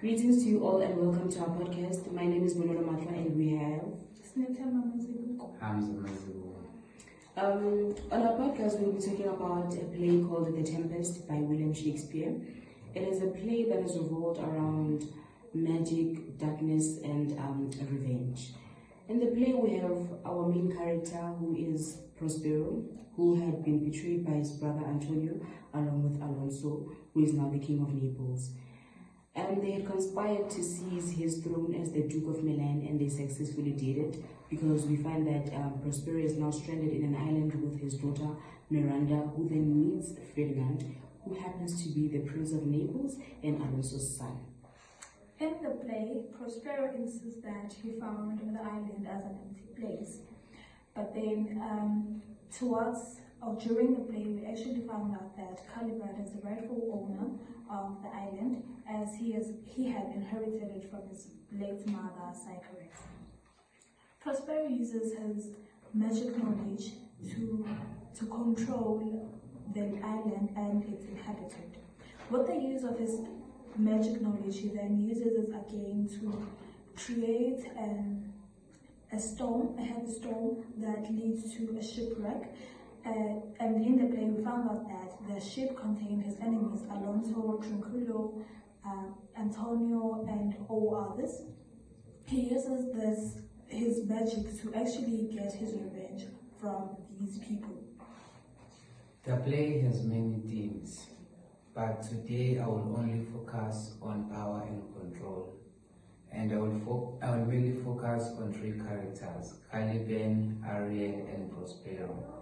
Greetings to you all and welcome to our podcast. My name is Bonolo&Hamza and we have Sinethemba&Bonolo&Hamza. On our podcast we will be talking about a play called The Tempest by William Shakespeare. It is a play that is revolved around magic, darkness and revenge. In the play we have our main character who is Prospero, who had been betrayed by his brother Antonio along with Alonso, who is now the king of Naples. And they had conspired to seize his throne as the Duke of Milan, and they successfully did it because we find that Prospero is now stranded in an island with his daughter Miranda, who then meets Ferdinand, who happens to be the Prince of Naples and Alonso's son. In the play, Prospero insists that he found the island as an empty place. But then during the play, we actually found out that Caliban is the rightful owner of the island, as he had inherited it from his late mother, Sycharis. Prospero uses his magic knowledge to control the island and its inhabitant. With the use of his magic knowledge, he then uses it again to create a heavy storm that leads to a shipwreck. And in the play, we found out that the ship contained his enemies, Alonso, Trinculo, Antonio, and all others. He uses his magic to actually get his revenge from these people. The play has many themes, but today I will only focus on power and control. And I will really focus on three characters: Caliban, Ariel, and Prospero.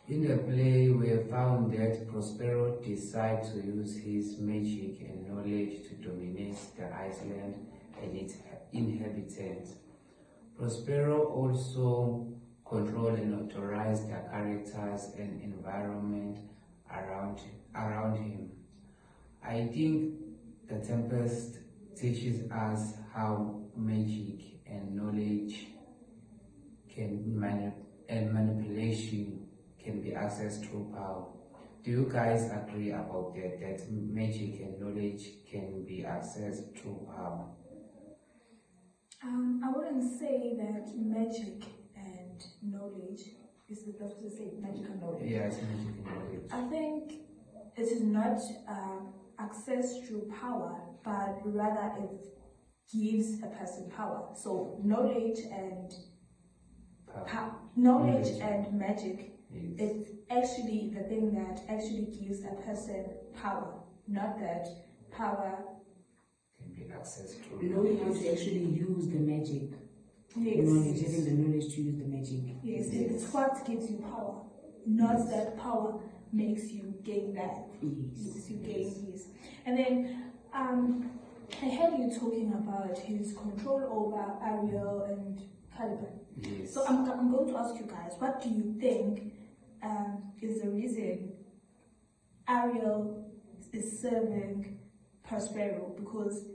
In the play, we have found that Prospero decides to use his magic and knowledge to dominate the island and its inhabitants. Prospero also controls and authorizes the characters and environment around him. I think The Tempest teaches us how magic and knowledge and manipulation can be accessed through power. Do you guys agree about that magic and knowledge can be accessed through power? I wouldn't say that magic and knowledge is supposed to say magic and knowledge. Yes, magic and knowledge. I think it is not access through power, but rather it gives a person power. So knowledge and and magic. Yes. It's actually the thing that actually gives a person power, not that power Can be accessed through Knowing how to actually use the magic. Yes. Knowledge, having the knowledge to use the magic. Yes, it's what gives you power, not that power makes you gain that. Yes. Makes you gain this. And then I heard you talking about his control over Ariel and Caliban. Yes. So I'm going to ask you guys, what do you think is the reason Ariel is serving Prospero? Because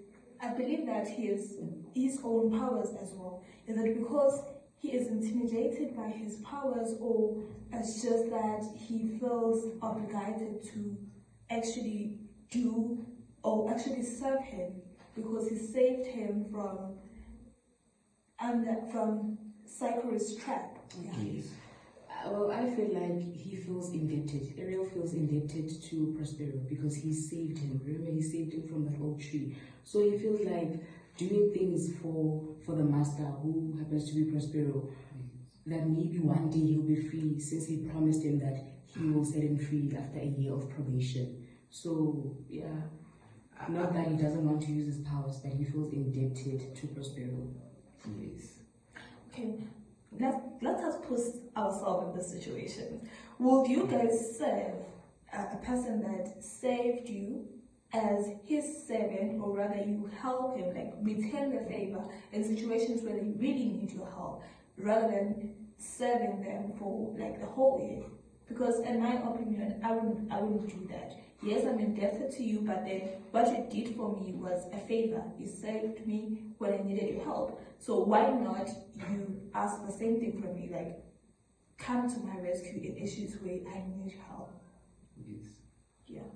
I believe that he has his own powers as well. Is it because he is intimidated by his powers, or it's just that he feels obligated to actually do or actually serve him because he saved him from Sycharis' trap? Yes. Well, I feel like he feels indebted. Ariel feels indebted to Prospero because he saved him. Remember, he saved him from that old tree. So he feels like doing things for the master, who happens to be Prospero, that maybe one day he'll be free, since he promised him that he will set him free after a year of probation. So, yeah, not that he doesn't want to use his powers, but he feels indebted to Prospero. Yes. Okay, let us put ourselves in this situation. Would you guys serve a person that saved you as his servant, or rather you help him, like return the favor in situations where they really need your help, rather than serving them for like the whole year? Because in my opinion, I wouldn't do that. Yes, I'm indebted to you, but then what you did for me was a favor. You saved me when I needed your help. So why not you ask the same thing from me, like come to my rescue in issues where I need help? Yes. Yeah.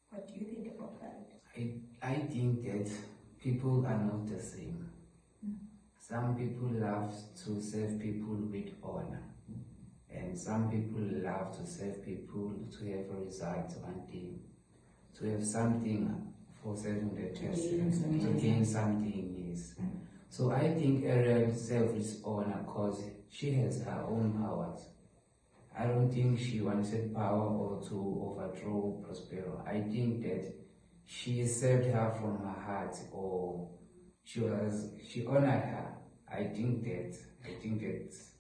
What do you think about that? I think that people are not the same. Some people love to serve people with honor, and some people love to serve people to have a result one day, to have something for serving the person, to gain something, yes. So I think Ariel served with honor because she has her own powers. I don't think she wanted power or to overthrow Prospero. I think that she served her from her heart, or she honored her. I think that.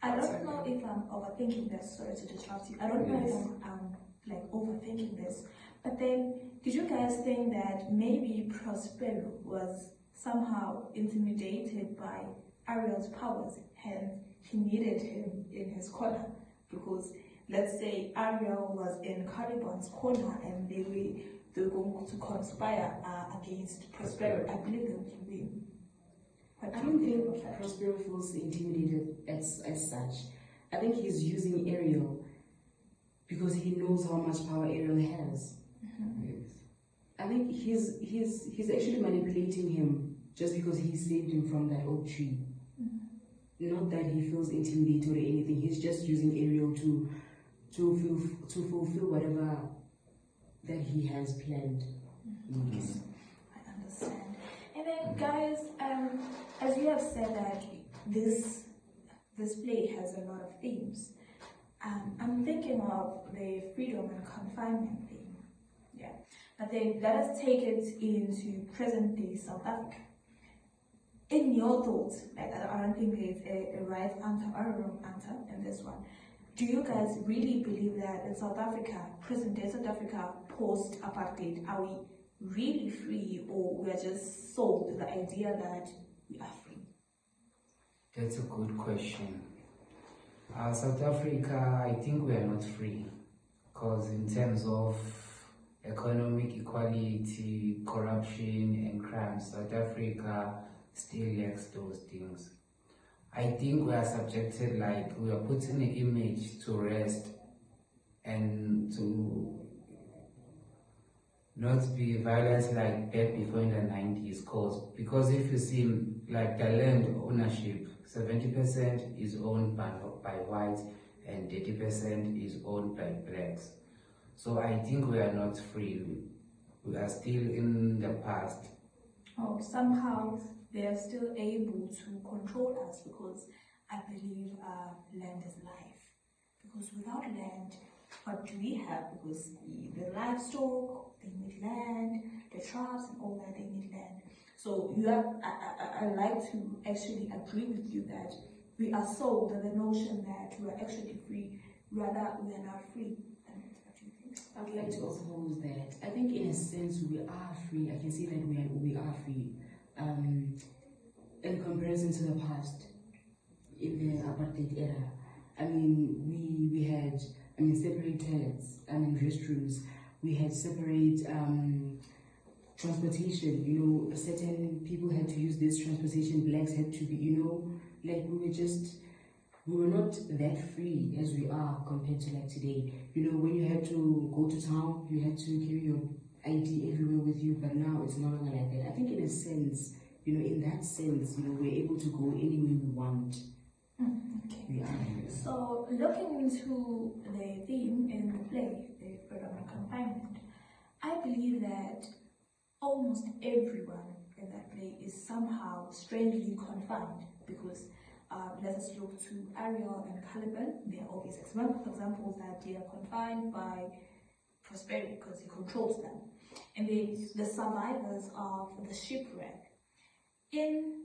I don't know if I'm overthinking this. Sorry to disrupt you. I don't know if I'm like overthinking this. But then, did you guys think that maybe Prospero was somehow intimidated by Ariel's powers, hence he needed him in his corner? Because let's say Ariel was in Caliban's corner and they were going to conspire against Prospero. I believe they would win. I don't think Prospero feels intimidated as such. I think he's using Ariel because he knows how much power Ariel has. Yes. I think he's actually manipulating him just because he saved him from that oak tree. Not that he feels intimidated or anything. He's just using Ariel to fulfill whatever that he has planned. Yes, I understand. And then, guys, as you have said that this play has a lot of themes, I'm thinking of the freedom and confinement theme. Yeah, but then let us take it into present-day South Africa. In your thoughts, like, I don't think there's a right answer or a wrong answer in this one. Do you guys really believe that in South Africa, present-day South Africa, post-apartheid, are we really free, or we are just sold the idea that we are free? That's a good question. South Africa, I think we are not free, because in terms of economic equality, corruption and crime, South Africa still lacks those things. I think we are subjected, like we are put in an image to rest and to not be violent like back before in the 90s, because if you see, like, the land ownership, 70% is owned by whites and 30% is owned by blacks. So I think we are not free. We are still in the past. Oh, somehow they are still able to control us, because I believe land is life. Because without land, what do we have? Because the livestock, they need land, the tribes and all that, they need land. So I like to actually agree with you that we are sold the notion that we are actually free, rather we are not free. What do you think? I would like to oppose that. I think in a sense we are free. I can see that we are free. In comparison to the past, in the apartheid era, I mean, we had, separate toilets, restrooms. We had separate transportation. Certain people had to use this transportation. Blacks had to be, like we were not that free as we are compared to like today. When you had to go to town, you had to carry your ID everywhere with you, but now it's no longer like that. I think in a sense, in that sense, we're able to go anywhere we want. Okay. We are. So, looking into the theme in the play, the freedom and confinement, I believe that almost everyone in that play is somehow strangely confined, because let us look to Ariel and Caliban. They are obvious examples that they are confined by prosperity because he controls them. And the survivors of the shipwreck. During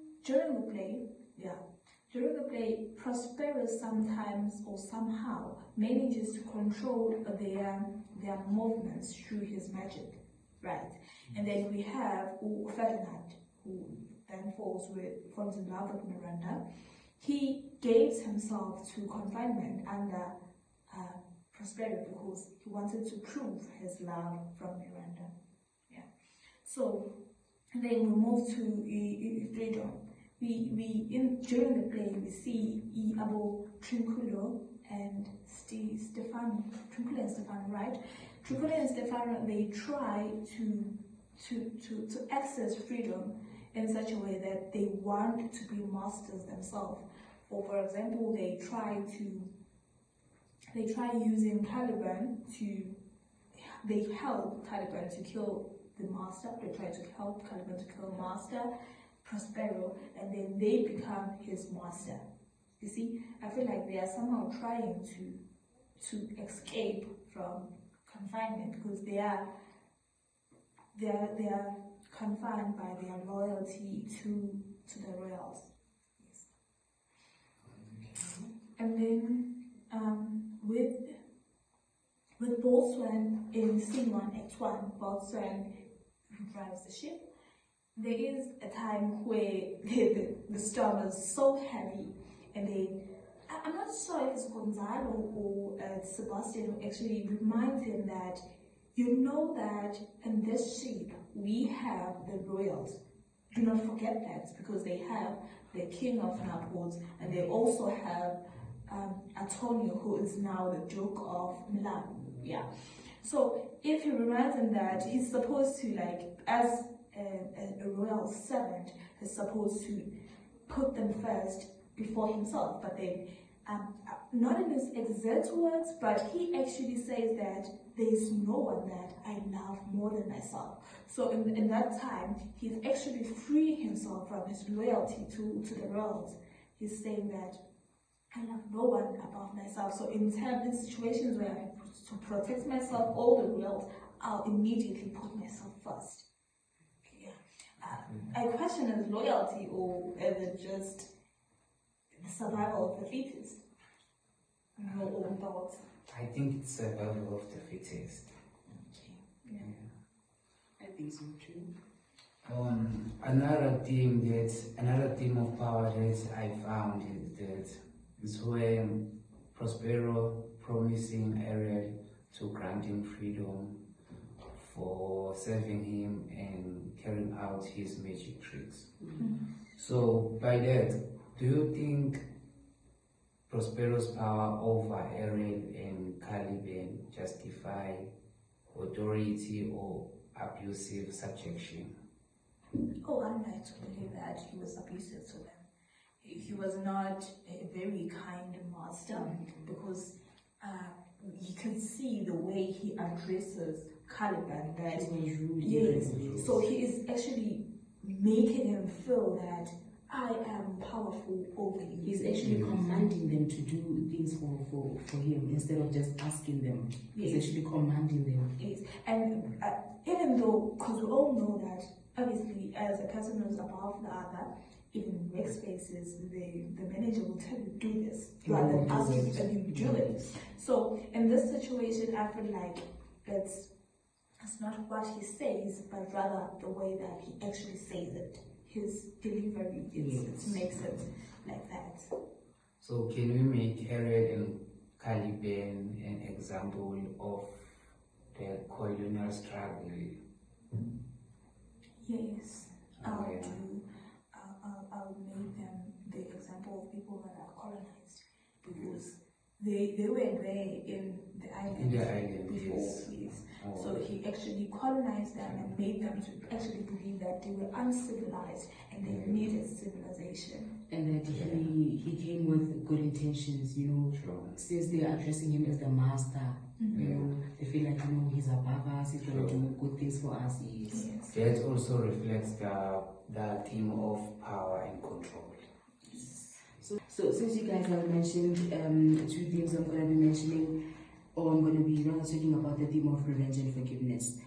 the play, Prosperous sometimes or somehow manages to control their movements through his magic, right? And then we have Ferdinand, who then falls in love with Miranda. He gives himself to confinement under Prosperity because he wanted to prove his love from Miranda. Yeah. So then we move to freedom. During the play we see Abo Trinculo and Stefano. Trinculo and Stefano, right? Trinculo and Stefano, they try to access freedom in such a way that they want to be masters themselves. Or for example, they try using they help Caliban to kill the master. They try to help Caliban to kill Master Prospero, and then they become his master. You see, I feel like they are somehow trying to escape from confinement, because they are confined by their loyalty to the royals. Yes. And then with Boatswain in scene 1, Act 1, Boatswain who drives the ship, there is a time where the storm is so heavy, and I'm not sure if it's Gonzalo or Sebastian who actually reminds him that, you know that in this ship we have the royals. Do not forget that, because they have the king of Naples, and they also have Antonio, who is now the Duke of Milan. Yeah. So if he reminds him that he's supposed to, like, as a royal servant, is supposed to put them first before himself, but then not in his exact words, but he actually says that there is no one that I love more than myself. So in that time, he's actually freeing himself from his loyalty to the royals. He's saying that I love no one above myself. So in situations where I have to protect myself, all the royals, I'll immediately put myself first. Yeah. I question his loyalty, or is it just the survival of the fittest? Your own thoughts. I think it's survival of the fittest. Okay. Yeah. I think so too. Another theme of power that I found is where Prospero promising Ariel to grant him freedom for serving him and carrying out his magic tricks. Mm-hmm. So by that, do you think Prospero's power over Ariel and Caliban justify authority or abusive subjection? Oh, I like to believe that he was abusive to them. He was not a very kind master, because you can see the way he addresses Caliban, that yes, so he is actually making him feel that I am powerful over you. He's actually commanding them to do things for him instead of just asking them. Yes. He's actually commanding them. Yes. And even though, because we all know that obviously as a person who's above the other, even in workspaces, the manager will tell you do this rather than ask you and you do it. So in this situation, I feel like it's not what he says, but rather the way that he actually says it. His delivery, it makes it like that. So can we make Ariel and Caliban an example of the colonial struggle? Yes, I'll make them the example of people that are colonized, because they were there in the island before. Yes. Oh. So he actually colonized them and made them to actually believe that they were uncivilized and they needed civilization. And that he came with good intentions, you know. Sure. Since they are addressing him as the master, you know, they feel like, you know, he's above us, he's going to do good things for us. Yes. Yes. That also reflects the theme of power and control. So since you guys have mentioned two themes, I'm going to be mentioning, or I'm going to be rather talking about the theme of revenge and forgiveness.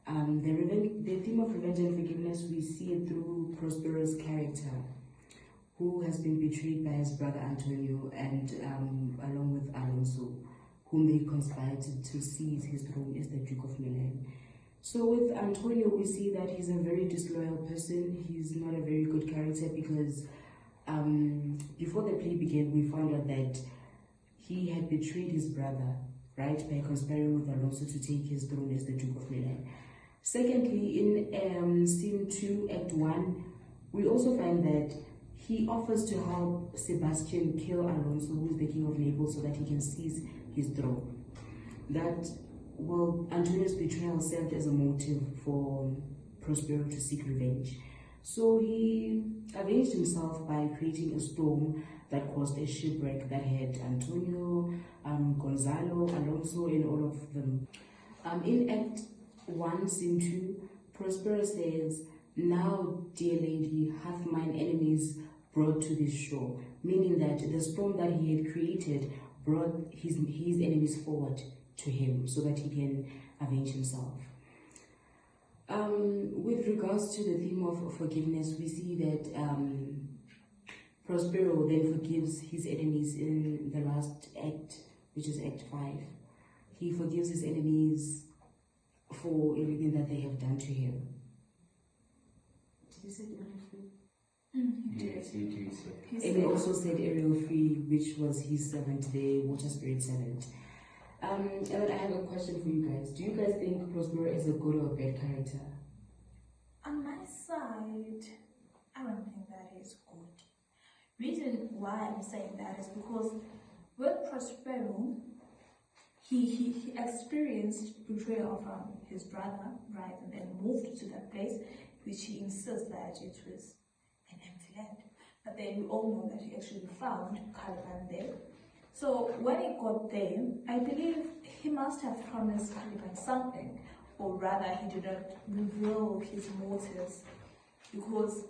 The theme of revenge and forgiveness, we see it through Prospero's character, who has been betrayed by his brother Antonio, and along with Alonso, whom they conspired to seize his throne as the Duke of Milan. So with Antonio, we see that he's a very disloyal person. He's not a very good character, because before the play began, we found out that he had betrayed his brother, right, by conspiring with Alonso to take his throne as the Duke of Milan. Secondly, in scene 2, Act 1, we also find that he offers to help Sebastian kill Alonso, who is the king of Naples, so that he can seize his throne. Antonio's betrayal served as a motive for Prospero to seek revenge. So he avenged himself by creating a storm that caused a shipwreck that had Antonio, Gonzalo, Alonso, and all of them. In Act 1, Scene 2, Prospero says, "Now, dear lady, hath mine enemies brought to this shore," meaning that the storm that he had created brought his enemies forward to him so that he can avenge himself. With regards to the theme of forgiveness, we see that Prospero then forgives his enemies in the last act, which is Act 5. He forgives his enemies for everything that they have done to him. Did you say Ariel free? Yes, he did. And he also said Ariel free, which was his servant, the water spirit servant. And then I have a question for you guys. Do you guys think Prospero is a good or a bad character? On my side, I don't think that is good. Reason why I'm saying that is because with Prospero, he experienced betrayal from his brother, right, and then moved to that place, which he insists that it was an empty land. But then we all know that he actually found Caliban there. So when he got there, I believe he must have promised Caliban something, or rather he did not reveal his motives, because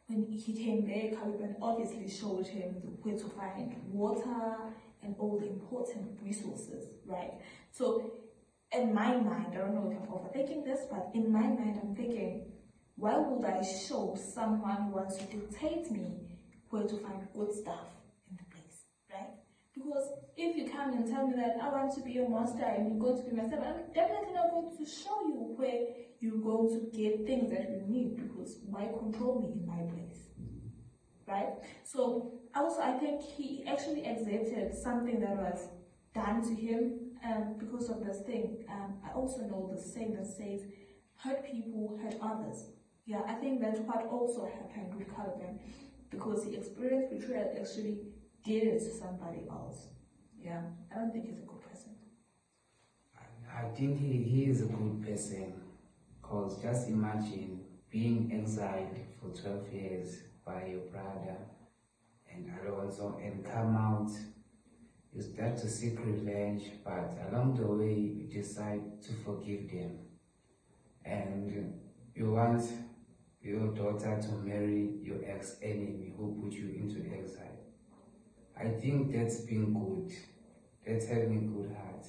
when he came there, Caliban obviously showed him where to find water and all the important resources, right? So in my mind, I don't know if I'm overthinking this, but in my mind I'm thinking, why would I show someone who wants to dictate me where to find good stuff in the place, right? Because if you come and tell me that I want to be a monster and you go to be myself, I'm definitely not going to show you where you're going to get things that you need, because why control me in my place, right? So also I think he actually accepted something that was done to him because of this thing. I also know the saying that says, hurt people hurt others. Yeah, I think that's what also happened with Caliban, because he experienced betrayal, actually did it to somebody else. Yeah, I don't think he's a good person. I think he is a good person, because just imagine being exiled for 12 years by your brother and Alonso and come out, you start to seek revenge, but along the way you decide to forgive them. And you want your daughter to marry your ex-enemy who put you into exile. I think that's being good. That's having a good heart.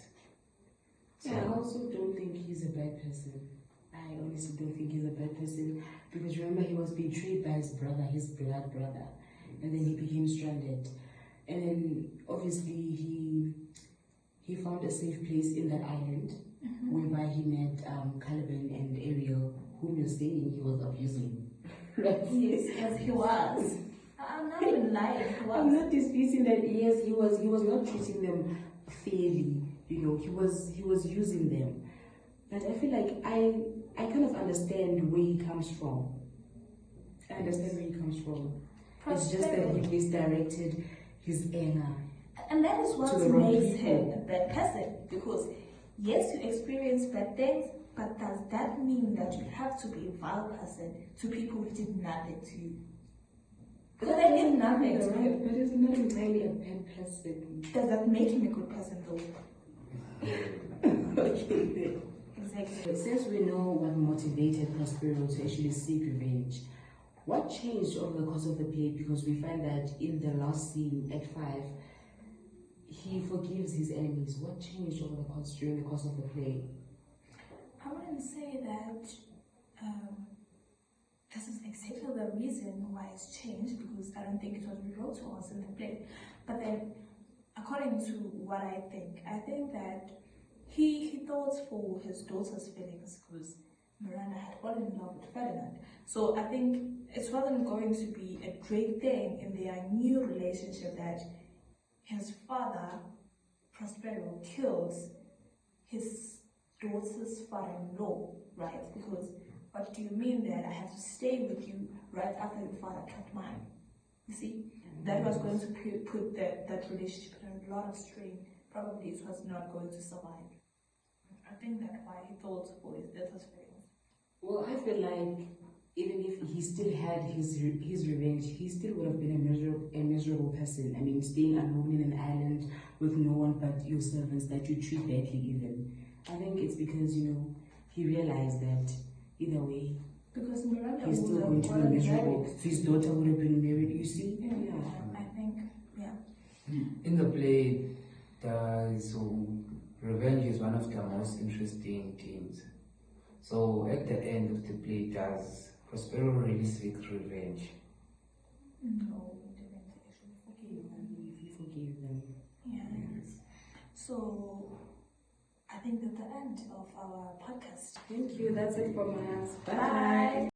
So, yeah, I also don't think he's a bad person. I honestly don't think he's a bad person, because remember, he was betrayed by his brother, his blood brother, and then he became stranded. And then obviously he found a safe place in that island, whereby he met Caliban and Ariel, whom you're saying he was abusing. Right? Yes, he was. I'm not even lying. I'm not disputing that. Yes, he was not treating them fairly. You know, he was using them. But I feel like I kind of understand where he comes from. I understand where he comes from. It's just that he misdirected his anger. And that is what makes him a bad person. Because yes, you experience bad things, but does that mean that you have to be a vile person to people who did nothing to you? Because they did nothing to him. But he's not entirely a bad person. Does that make him a good person though? Okay. Exactly. Since we know what motivated Prospero to actually seek revenge, what changed over the course of the play? Because we find that in the last scene, Act 5, he forgives his enemies. What changed over the course during the course of the play? I wouldn't say that this is exactly the reason why it's changed, because I don't think it was revealed to us in the play. But then, according to what I think that he thought for his daughter's feelings, because Miranda had fallen in love with Ferdinand. So I think it wasn't going to be a great thing in their new relationship that his father, Prospero, kills his daughter's father-in-law, right? Because what do you mean that I have to stay with you right after your father killed mine? You see, that was going to put that relationship in a lot of strain. Probably it was not going to survive. I think that's why he thought for his daughter's feelings. Well, I feel like even if he still had his revenge, he still would have been a miserable person. I mean, staying alone in an island with no one but your servants that you treat badly even. I think it's because, he realized that either way, Because Miranda he's still would going to have be miserable. married. His daughter would have been married, you see? Yeah, I think, yeah. In the play, revenge is one of the most interesting themes. So at the end of the play, does Prospero really seek revenge? No, we didn't actually forgive them. If you forgive them. Yes. So I think that's the end of our podcast. Thank you. That's it from us. Bye.